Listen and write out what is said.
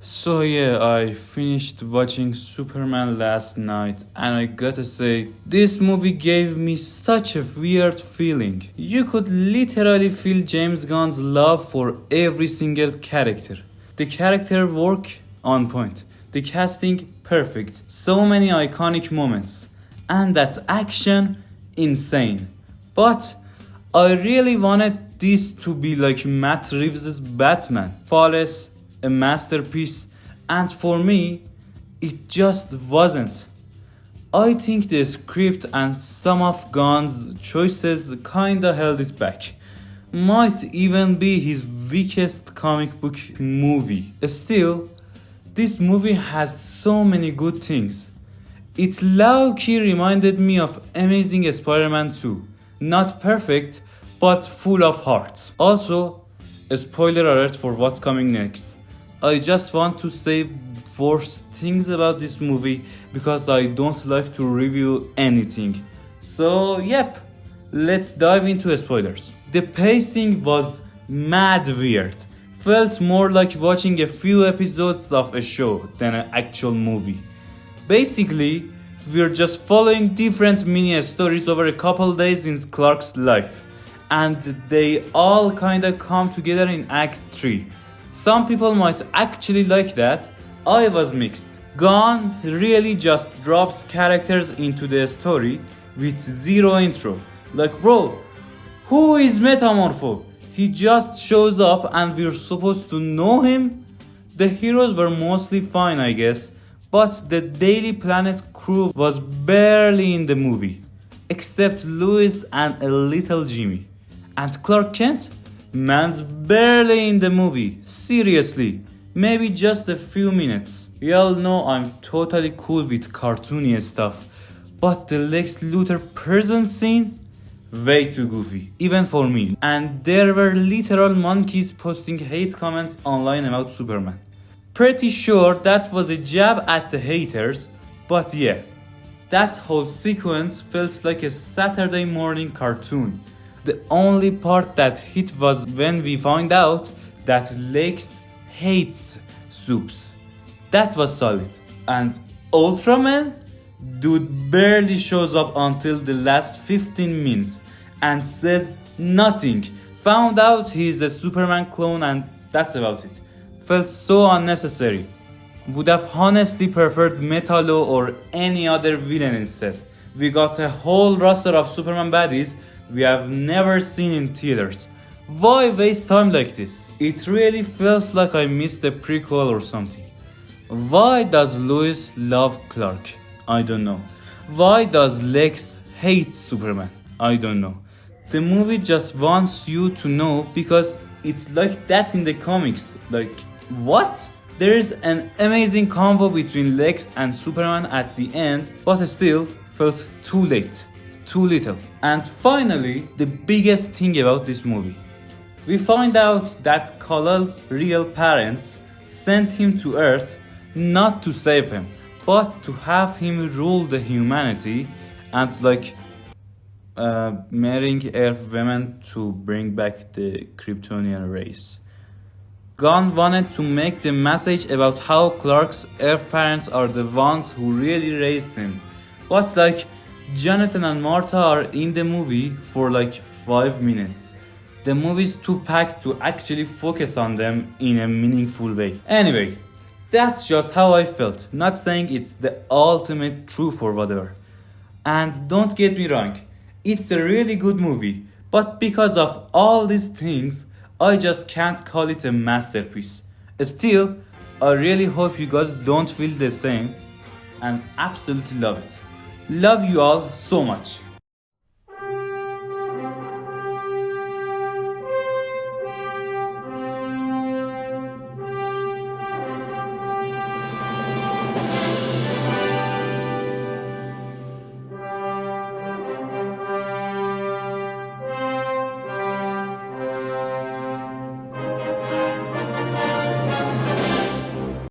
So yeah, I finished watching Superman last night and I gotta say, this movie gave me such a weird feeling. You could literally feel James Gunn's love for every single character. The character work on point, the casting perfect, so many iconic moments, and that action insane. But I really wanted this to be like Matt Reeves' Batman, flawless, a masterpiece, and for me, it just wasn't. I think the script and some of Gunn's choices kinda held it back. Might even be his weakest comic book movie. Still, this movie has so many good things. It low-key reminded me of Amazing Spider-Man 2. Not perfect, but full of heart. Also, a spoiler alert for what's coming next. I just want to say worse things about this movie because I don't like to review anything. So, yep, let's dive into spoilers. The pacing was mad weird. Felt more like watching a few episodes of a show than an actual movie. Basically, we're just following different mini stories over a couple days in Clark's life, and they all kinda come together in Act 3. Some people might actually like that. I was mixed. Gunn really just drops characters into the story with zero intro. Like, bro, who is Metamorpho? He just shows up and we're supposed to know him? The heroes were mostly fine, I guess, but the Daily Planet crew was barely in the movie. Except Lois and a little Jimmy. And Clark Kent? Man's barely in the movie. Seriously. Maybe just a few minutes. Y'all know I'm totally cool with cartoony stuff. But the Lex Luthor prison scene? Way too goofy. Even for me. And there were literal monkeys posting hate comments online about Superman. Pretty sure that was a jab at the haters. But yeah. That whole sequence felt like a Saturday morning cartoon. The only part that hit was when we found out that Lex hates soups. That was solid. And Ultraman? Dude barely shows up until the last 15 minutes and says nothing. Found out he's a Superman clone and that's about it. Felt so unnecessary. Would have honestly preferred Metallo or any other villain instead. We got a whole roster of Superman baddies we have never seen in theaters. Why waste time like this? It really feels like I missed a prequel or something. Why does Lois love Clark? I don't know. Why does Lex hate Superman? I don't know. The movie just wants you to know because it's like that in the comics. Like, what? There is an amazing convo between Lex and Superman at the end, but still felt too late. Too little. And finally, the biggest thing about this movie. We find out that Kal-El's real parents sent him to Earth not to save him, but to have him rule the humanity and marrying Earth women to bring back the Kryptonian race. Gunn wanted to make the message about how Clark's Earth parents are the ones who really raised him. But Jonathan and Martha are in the movie for 5 minutes. The movie's too packed to actually focus on them in a meaningful way. Anyway, that's just how I felt. Not saying it's the ultimate truth or whatever. And don't get me wrong, it's a really good movie. But because of all these things, I just can't call it a masterpiece. Still, I really hope you guys don't feel the same and absolutely love it. Love you all so much.